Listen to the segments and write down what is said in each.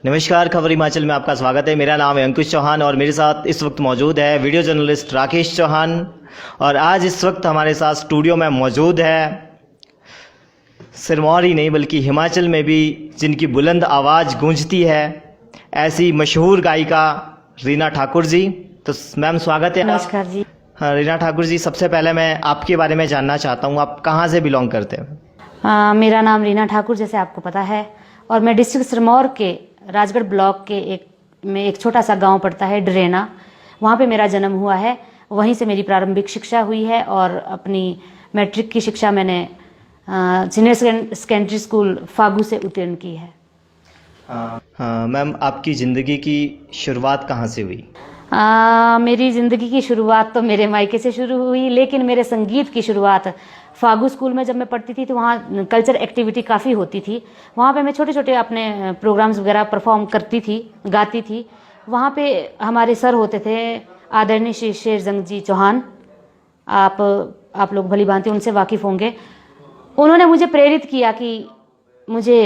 नमस्कार, खबर हिमाचल में आपका स्वागत है। मेरा नाम है अंकुश चौहान और मेरे साथ इस वक्त मौजूद है वीडियो जर्नलिस्ट राकेश चौहान। और आज इस वक्त हमारे साथ स्टूडियो में मौजूद है सिरमौर ही नहीं बल्कि हिमाचल में भी जिनकी बुलंद आवाज़ गूंजती है, ऐसी मशहूर गायिका रीना ठाकुर जी। तो मैम स्वागत है। नमस्कार जी। हाँ रीना ठाकुर जी, सबसे पहले मैं आपके बारे में जानना चाहता हूँ, आप कहाँ से बिलोंग करते हैं? मेरा नाम रीना ठाकुर जैसे आपको पता है और मैं डिस्ट्रिक्ट सिरमौर के राजगढ़ ब्लॉक के एक छोटा सा गांव पड़ता है डरेना, वहाँ पे मेरा जन्म हुआ है। वहीं से मेरी प्रारंभिक शिक्षा हुई है और अपनी मैट्रिक की शिक्षा मैंने सीनियर सेकेंडरी स्कूल फागू से उत्तीर्ण की है। हाँ मैम, आपकी ज़िंदगी की शुरुआत कहाँ से हुई? मेरी ज़िंदगी की शुरुआत तो मेरे मायके से शुरू हुई, लेकिन मेरे संगीत की शुरुआत फागू स्कूल में जब मैं पढ़ती थी तो वहाँ कल्चर एक्टिविटी काफ़ी होती थी। वहाँ पे मैं छोटे छोटे अपने प्रोग्राम्स वगैरह परफॉर्म करती थी, गाती थी। वहाँ पे हमारे सर होते थे आदरणीय श्री शेरजंग जी चौहान, आप लोग भली भांति उनसे वाकिफ़ होंगे। उन्होंने मुझे प्रेरित किया कि मुझे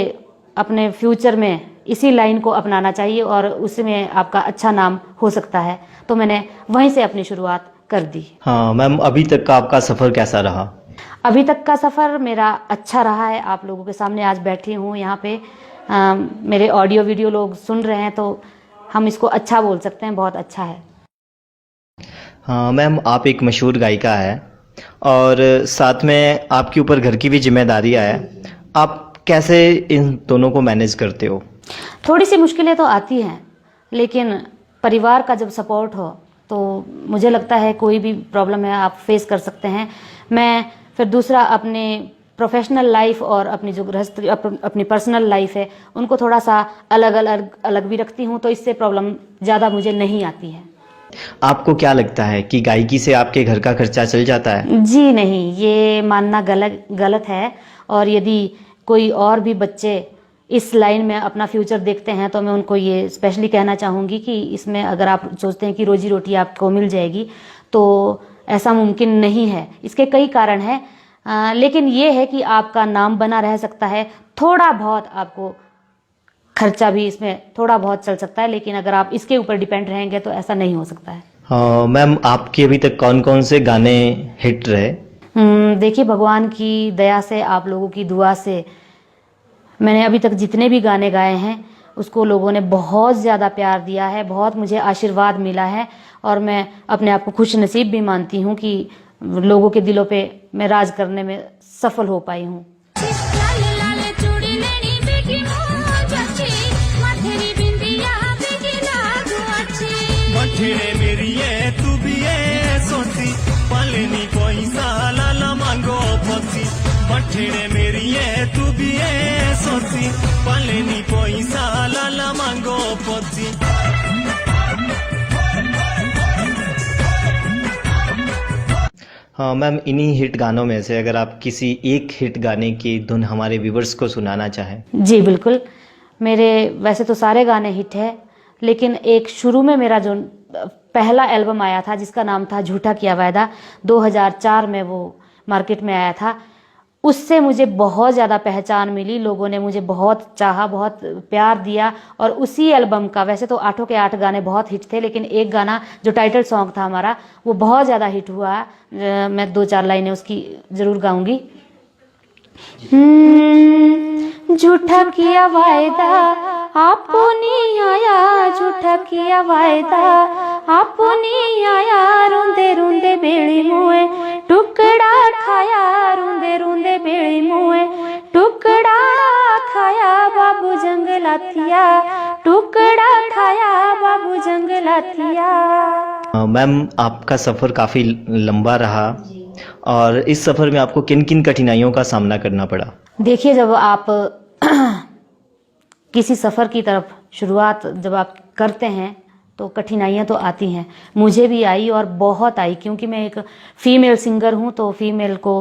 अपने फ्यूचर में इसी लाइन को अपनाना चाहिए और उसमें आपका अच्छा नाम हो सकता है, तो मैंने वहीं से अपनी शुरुआत कर दी। हाँ मैम, अभी तक का आपका सफ़र कैसा रहा? अभी तक का सफ़र मेरा अच्छा रहा है। आप लोगों के सामने आज बैठी हूँ यहाँ पे, मेरे ऑडियो वीडियो लोग सुन रहे हैं तो हम इसको अच्छा बोल सकते हैं, बहुत अच्छा है। हाँ मैम, आप एक मशहूर गायिका है और साथ में आपके ऊपर घर की भी जिम्मेदारियाँ है। आप कैसे इन दोनों को मैनेज करते हो? थोड़ी सी मुश्किलें तो आती हैं, लेकिन परिवार का जब सपोर्ट हो तो मुझे लगता है कोई भी प्रॉब्लम है आप फेस कर सकते हैं। मैं फिर दूसरा अपने प्रोफेशनल लाइफ और अपनी जो गृहस्थ अपनी पर्सनल लाइफ है उनको थोड़ा सा अलग भी रखती हूँ, तो इससे प्रॉब्लम ज़्यादा मुझे नहीं आती है। आपको क्या लगता है कि गायकी से आपके घर का खर्चा चल जाता है? जी नहीं, ये मानना गलत है। और यदि कोई और भी बच्चे इस लाइन में अपना फ्यूचर देखते हैं तो मैं उनको ये स्पेशली कहना चाहूँगी कि इसमें अगर आप सोचते हैं कि रोजी रोटी आपको मिल जाएगी तो ऐसा मुमकिन नहीं है। इसके कई कारण हैं, लेकिन ये है कि आपका नाम बना रह सकता है। थोड़ा बहुत आपको खर्चा भी इसमें थोड़ा बहुत चल सकता है, लेकिन अगर आप इसके ऊपर डिपेंड रहेंगे तो ऐसा नहीं हो सकता है। हाँ मैम, आपके अभी तक कौन कौन से गाने हिट रहे? देखिए, भगवान की दया से, आप लोगों की दुआ से मैंने अभी तक जितने भी गाने गाए हैं उसको लोगों ने बहुत ज़्यादा प्यार दिया है, बहुत मुझे आशीर्वाद मिला है और मैं अपने आप को खुश नसीब भी मानती हूँ कि लोगों के दिलों पे मैं राज करने में सफल हो पाई हूँ। हाँ मैम, इन्हीं हिट गानों में से अगर आप किसी एक हिट गाने की धुन हमारे व्यूवर्स को सुनाना चाहें। जी बिल्कुल, मेरे वैसे तो सारे गाने हिट है, लेकिन एक शुरू में मेरा जो पहला एल्बम आया था जिसका नाम था झूठा किया वायदा, 2004 में वो मार्केट में आया था, उससे मुझे बहुत ज़्यादा पहचान मिली। लोगों ने मुझे बहुत चाहा, बहुत प्यार दिया और उसी एल्बम का, वैसे तो 8 के 8 गाने बहुत हिट थे, लेकिन एक गाना जो टाइटल सॉन्ग था हमारा वो बहुत ज़्यादा हिट हुआ। मैं 2-4 लाइनें उसकी ज़रूर गाऊंगी। झूठा किया वायदा आपो नहीं आया, झूठा किया वायदा आपो नहीं आया, रोंदे रोंदे बेड़ी मुए टुकड़ा खाया, रोंदे रोंदे बेड़ी मुए टुकड़ा खाया, बाबू जंगलातिया टुकड़ा खाया, बाबू जंगलातिया। मैम, आपका सफ़र काफ़ी लंबा रहा और इस सफ़र में आपको किन किन कठिनाइयों का सामना करना पड़ा? देखिए, जब आप किसी सफ़र की तरफ शुरुआत जब आप करते हैं तो कठिनाइयाँ तो आती हैं, मुझे भी आई और बहुत आई, क्योंकि मैं एक फ़ीमेल सिंगर हूँ। तो फीमेल को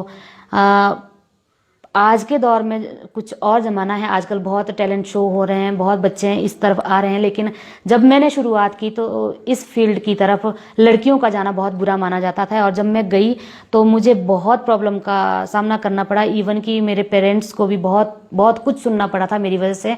आज के दौर में कुछ और ज़माना है, आजकल बहुत टैलेंट शो हो रहे हैं, बहुत बच्चे इस तरफ आ रहे हैं, लेकिन जब मैंने शुरुआत की तो इस फील्ड की तरफ लड़कियों का जाना बहुत बुरा माना जाता था और जब मैं गई तो मुझे बहुत प्रॉब्लम का सामना करना पड़ा। इवन कि मेरे पेरेंट्स को भी बहुत बहुत कुछ सुनना पड़ा था मेरी वजह से।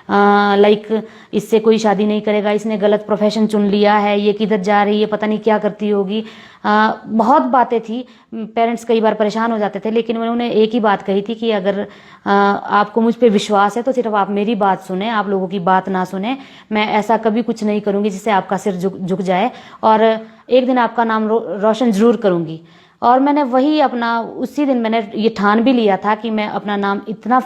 लाइक इससे कोई शादी नहीं करेगा, इसने गलत प्रोफेशन चुन लिया है, ये किधर जा रही है, पता नहीं क्या करती होगी। बहुत बातें थी। पेरेंट्स कई बार परेशान हो जाते थे, लेकिन उन्होंने एक ही बात कही थी कि अगर आपको मुझ पे विश्वास है तो सिर्फ आप मेरी बात सुने, आप लोगों की बात ना सुने। मैं ऐसा कभी कुछ नहीं करूँगी जिससे आपका सिर झुक जाए, और एक दिन आपका नाम रोशन जरूर करूँगी। और मैंने वही अपना उसी दिन मैंने ये ठान भी लिया था कि मैं अपना नाम इतना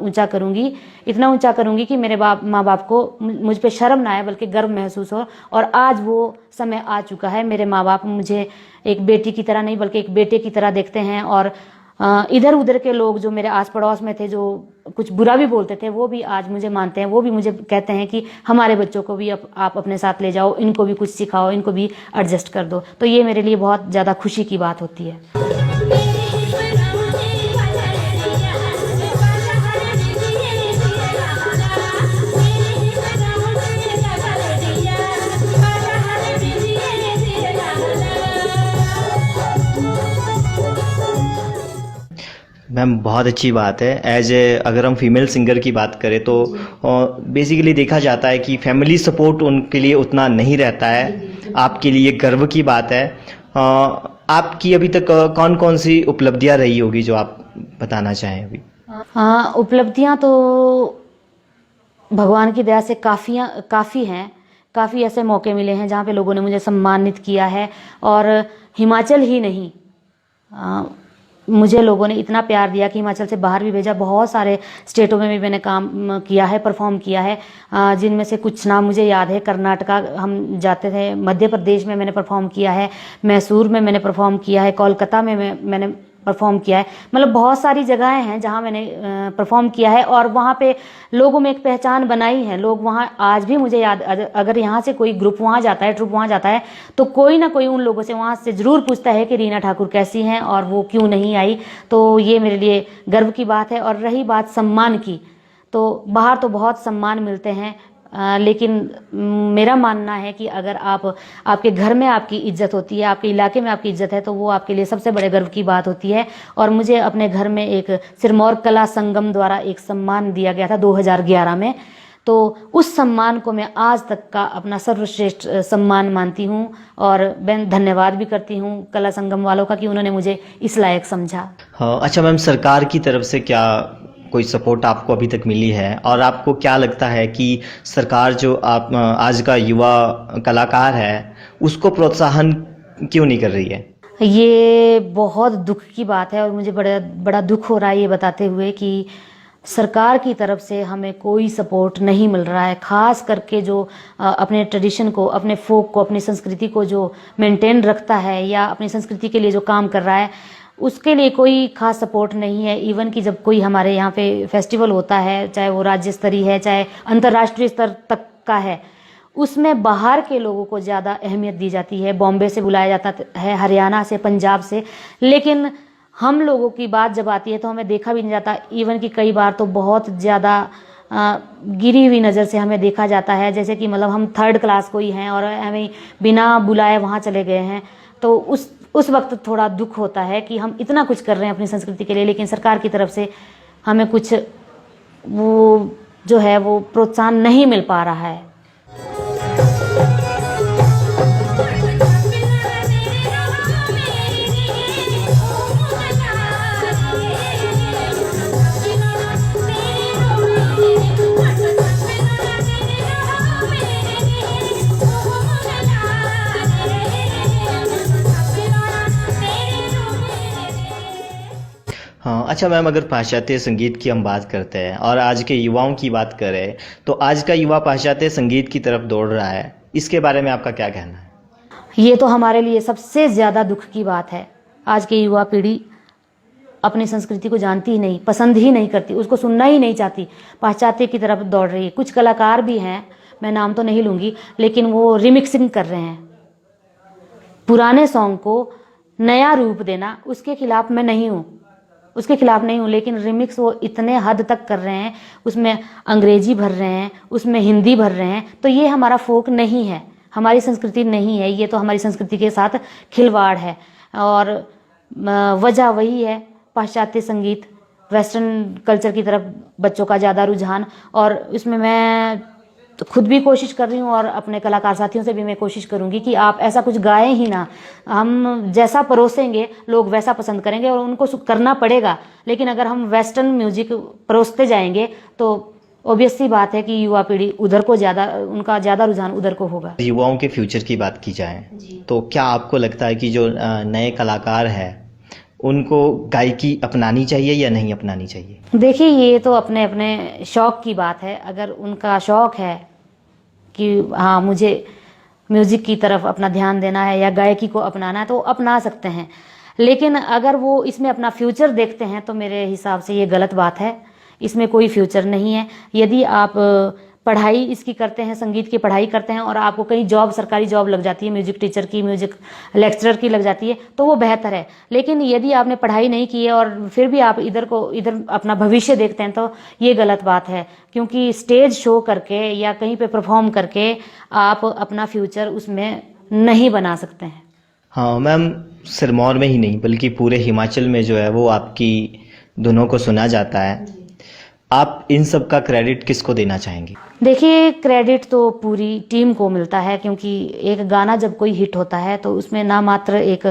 ऊंचा करूँगी, इतना ऊंचा करूँगी कि मेरे माँ बाप को मुझ पे शर्म ना आए बल्कि गर्व महसूस हो। और आज वो समय आ चुका है। मेरे माँ बाप मुझे एक बेटी की तरह नहीं बल्कि एक बेटे की तरह देखते हैं। और इधर उधर के लोग जो मेरे आस पड़ोस में थे, जो कुछ बुरा भी बोलते थे, वो भी आज मुझे मानते हैं। वो भी मुझे कहते हैं कि हमारे बच्चों को भी आप अपने साथ ले जाओ, इनको भी कुछ सिखाओ, इनको भी एडजस्ट कर दो। तो ये मेरे लिए बहुत ज़्यादा खुशी की बात होती है। मैम बहुत अच्छी बात है। एज ए अगर हम फीमेल सिंगर की बात करें तो बेसिकली देखा जाता है कि फैमिली सपोर्ट उनके लिए उतना नहीं रहता है। आपके लिए गर्व की बात है। आपकी अभी तक कौन कौन सी उपलब्धियां रही होगी जो आप बताना चाहें अभी? उपलब्धियां तो भगवान की दया से काफ़ी हैं। काफ़ी ऐसे मौके मिले हैं जहाँ पे लोगों ने मुझे सम्मानित किया है। और हिमाचल ही नहीं, मुझे लोगों ने इतना प्यार दिया कि हिमाचल से बाहर भी भेजा। बहुत सारे स्टेटों में भी मैंने काम किया है, परफॉर्म किया है, जिनमें से कुछ नाम मुझे याद है। कर्नाटका हम जाते थे, मध्य प्रदेश में मैंने परफॉर्म किया है, मैसूर में मैंने परफॉर्म किया है, कोलकाता में मैंने परफॉर्म किया है। मतलब बहुत सारी जगहें हैं जहां मैंने परफॉर्म किया है और वहां पे लोगों में एक पहचान बनाई है। लोग वहां आज भी मुझे याद, अगर यहाँ से कोई ग्रुप वहां जाता है, ट्रुप वहां जाता है, तो कोई ना कोई उन लोगों से वहां से जरूर पूछता है कि रीना ठाकुर कैसी हैं और वो क्यों नहीं आई। तो ये मेरे लिए गर्व की बात है। और रही बात सम्मान की, तो बाहर तो बहुत सम्मान मिलते हैं, लेकिन मेरा मानना है कि अगर आपके घर में आपकी इज्जत होती है, आपके इलाके में आपकी इज्जत है, तो वो आपके लिए सबसे बड़े गर्व की बात होती है। और मुझे अपने घर में एक सिरमौर कला संगम द्वारा एक सम्मान दिया गया था 2011 में। तो उस सम्मान को मैं आज तक का अपना सर्वश्रेष्ठ सम्मान मानती हूँ और मैं धन्यवाद भी करती हूँ कला संगम वालों का कि उन्होंने मुझे इस लायक समझा। हाँ, अच्छा मैम, सरकार की तरफ से क्या कोई सपोर्ट आपको अभी तक मिली है? और आपको क्या लगता है कि सरकार जो आप आज का युवा कलाकार है उसको प्रोत्साहन क्यों नहीं कर रही है? ये बहुत दुख की बात है और मुझे बड़ा दुख हो रहा है ये बताते हुए कि सरकार की तरफ से हमें कोई सपोर्ट नहीं मिल रहा है। खास करके जो अपने ट्रेडिशन को, अपने फोक को, अपनी संस्कृति को जो मेंटेन रखता है या अपनी संस्कृति के लिए जो काम कर रहा है, उसके लिए कोई खास सपोर्ट नहीं है। इवन कि जब कोई हमारे यहाँ पे फेस्टिवल होता है, चाहे वो राज्य स्तरीय है, चाहे अंतर्राष्ट्रीय स्तर तक का है, उसमें बाहर के लोगों को ज़्यादा अहमियत दी जाती है। बॉम्बे से बुलाया जाता है, हरियाणा से, पंजाब से, लेकिन हम लोगों की बात जब आती है तो हमें देखा भी नहीं जाता। इवन कि कई बार तो बहुत ज़्यादा गिरी हुई नज़र से हमें देखा जाता है, जैसे कि मतलब हम थर्ड क्लास कोई हैं और हमें बिना बुलाए वहाँ चले गए हैं। तो उस वक्त थोड़ा दुख होता है कि हम इतना कुछ कर रहे हैं अपनी संस्कृति के लिए, लेकिन सरकार की तरफ से हमें कुछ वो जो है वो प्रोत्साहन नहीं मिल पा रहा है। हाँ, अच्छा मैम, अगर पाश्चात्य संगीत की हम बात करते हैं और आज के युवाओं की बात करें तो आज का युवा पाश्चात्य संगीत की तरफ दौड़ रहा है, इसके बारे में आपका क्या कहना है? ये तो हमारे लिए सबसे ज़्यादा दुख की बात है। आज की युवा पीढ़ी अपनी संस्कृति को जानती ही नहीं, पसंद ही नहीं करती, उसको सुनना ही नहीं चाहती, पाश्चात्य की तरफ दौड़ रही है। कुछ कलाकार भी हैं, मैं नाम तो नहीं लूँगी, लेकिन वो रिमिक्सिंग कर रहे हैं। पुराने सॉन्ग को नया रूप देना, उसके खिलाफ मैं नहीं हूँ, उसके खिलाफ नहीं हूँ, लेकिन रिमिक्स वो इतने हद तक कर रहे हैं, उसमें अंग्रेजी भर रहे हैं, उसमें हिंदी भर रहे हैं। तो ये हमारा फोक नहीं है, हमारी संस्कृति नहीं है, ये तो हमारी संस्कृति के साथ खिलवाड़ है। और वजह वही है, पाश्चात्य संगीत वेस्टर्न कल्चर की तरफ बच्चों का ज़्यादा रुझान, और इसमें मैं तो खुद भी कोशिश कर रही हूँ और अपने कलाकार साथियों से भी मैं कोशिश करूँगी कि आप ऐसा कुछ गाएं ही ना, हम जैसा परोसेंगे लोग वैसा पसंद करेंगे और उनको करना पड़ेगा। लेकिन अगर हम वेस्टर्न म्यूजिक परोसते जाएंगे तो ऑब्वियस सी बात है कि युवा पीढ़ी उधर को उनका ज़्यादा रुझान उधर को होगा। युवाओं के फ्यूचर की बात की जाए तो क्या आपको लगता है कि जो नए कलाकार हैं उनको गायकी अपनानी चाहिए या नहीं अपनानी चाहिए? देखिए, ये तो अपने अपने शौक़ की बात है। अगर उनका शौक़ है कि हाँ मुझे म्यूज़िक की तरफ अपना ध्यान देना है या गायकी को अपनाना है तो अपना सकते हैं। लेकिन अगर वो इसमें अपना फ्यूचर देखते हैं तो मेरे हिसाब से ये गलत बात है। इसमें कोई फ्यूचर नहीं है। यदि आप पढ़ाई इसकी करते हैं, संगीत की पढ़ाई करते हैं और आपको कहीं जॉब, सरकारी जॉब लग जाती है, म्यूजिक टीचर की, म्यूजिक लेक्चरर की लग जाती है तो वो बेहतर है। लेकिन यदि आपने पढ़ाई नहीं की है और फिर भी आप इधर अपना भविष्य देखते हैं तो ये गलत बात है, क्योंकि स्टेज शो करके या कहीं पे परफॉर्म करके आप अपना फ्यूचर उसमें नहीं बना सकते हैं। हाँ मैम, सिरमौर में ही नहीं बल्कि पूरे हिमाचल में जो है वो आपकी धुनों को सुना जाता है। आप इन सब का क्रेडिट किसको देना चाहेंगे? देखिए, क्रेडिट तो पूरी टीम को मिलता है, क्योंकि एक गाना जब कोई हिट होता है तो उसमें ना मात्र एक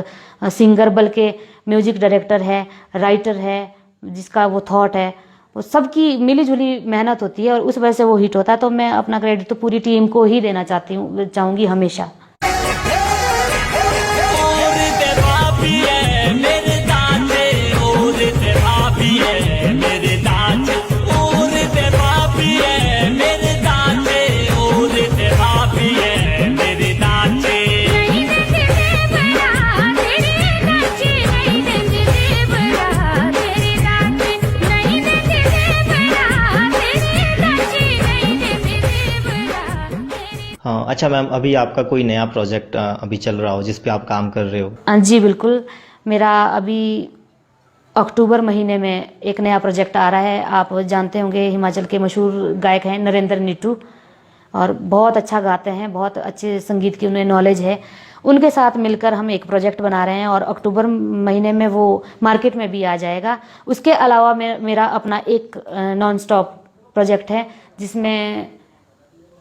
सिंगर बल्कि म्यूजिक डायरेक्टर है, राइटर है, जिसका वो थॉट है, वो सबकी मिलीजुली मेहनत होती है और उस वजह से वो हिट होता है। तो मैं अपना क्रेडिट तो पूरी टीम को ही देना चाहूँगी हमेशा। हाँ, अच्छा मैम, अभी आपका कोई नया प्रोजेक्ट अभी चल रहा हो जिस पे आप काम कर रहे हो? जी बिल्कुल, मेरा अभी अक्टूबर महीने में एक नया प्रोजेक्ट आ रहा है। आप जानते होंगे हिमाचल के मशहूर गायक हैं नरेंद्र नीटू, और बहुत अच्छा गाते हैं, बहुत अच्छे संगीत की उन्हें नॉलेज है। उनके साथ मिलकर हम एक प्रोजेक्ट बना रहे हैं और अक्टूबर महीने में वो मार्केट में भी आ जाएगा। उसके अलावा मेरा अपना एक नॉन स्टॉप प्रोजेक्ट है जिसमें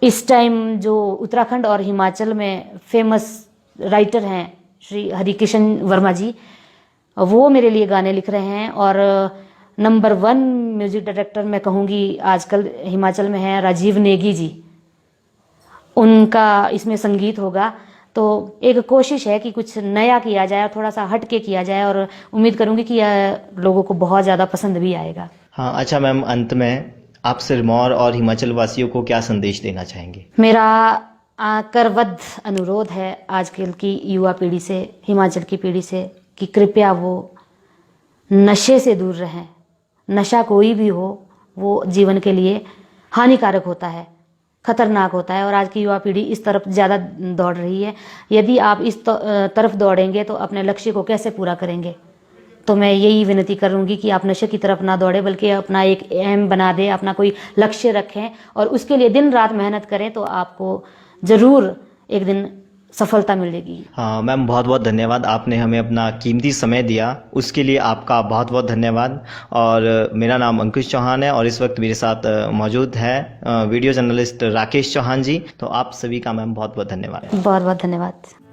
इस टाइम जो उत्तराखंड और हिमाचल में फेमस राइटर हैं श्री हरिकिशन वर्मा जी, वो मेरे लिए गाने लिख रहे हैं। और नंबर 1 म्यूजिक डायरेक्टर मैं कहूँगी आजकल हिमाचल में है राजीव नेगी जी, उनका इसमें संगीत होगा। तो एक कोशिश है कि कुछ नया किया जाए, थोड़ा सा हट के किया जाए, और उम्मीद करूँगी कि लोगों को बहुत ज़्यादा पसंद भी आएगा। हाँ, अच्छा मैम, अंत में आप सिरमौर और हिमाचल वासियों को क्या संदेश देना चाहेंगे? मेरा करबद्ध अनुरोध है आजकल की युवा पीढ़ी से, हिमाचल की पीढ़ी से, कि कृपया वो नशे से दूर रहें। नशा कोई भी हो वो जीवन के लिए हानिकारक होता है, खतरनाक होता है, और आज की युवा पीढ़ी इस तरफ ज़्यादा दौड़ रही है। यदि आप इस तरफ दौड़ेंगे तो अपने लक्ष्य को कैसे पूरा करेंगे? तो मैं यही विनती करूँगी कि आप नशे की तरफ ना दौड़े, बल्कि अपना एक एम बना दें, अपना कोई लक्ष्य रखें और उसके लिए दिन रात मेहनत करें तो आपको ज़रूर एक दिन सफलता मिलेगी। हाँ मैम, बहुत बहुत धन्यवाद, आपने हमें अपना कीमती समय दिया, उसके लिए आपका बहुत बहुत धन्यवाद। और मेरा नाम अंकुश चौहान है और इस वक्त मेरे साथ मौजूद है वीडियो जर्नलिस्ट राकेश चौहान जी। तो आप सभी का मैम बहुत बहुत धन्यवाद। बहुत बहुत धन्यवाद।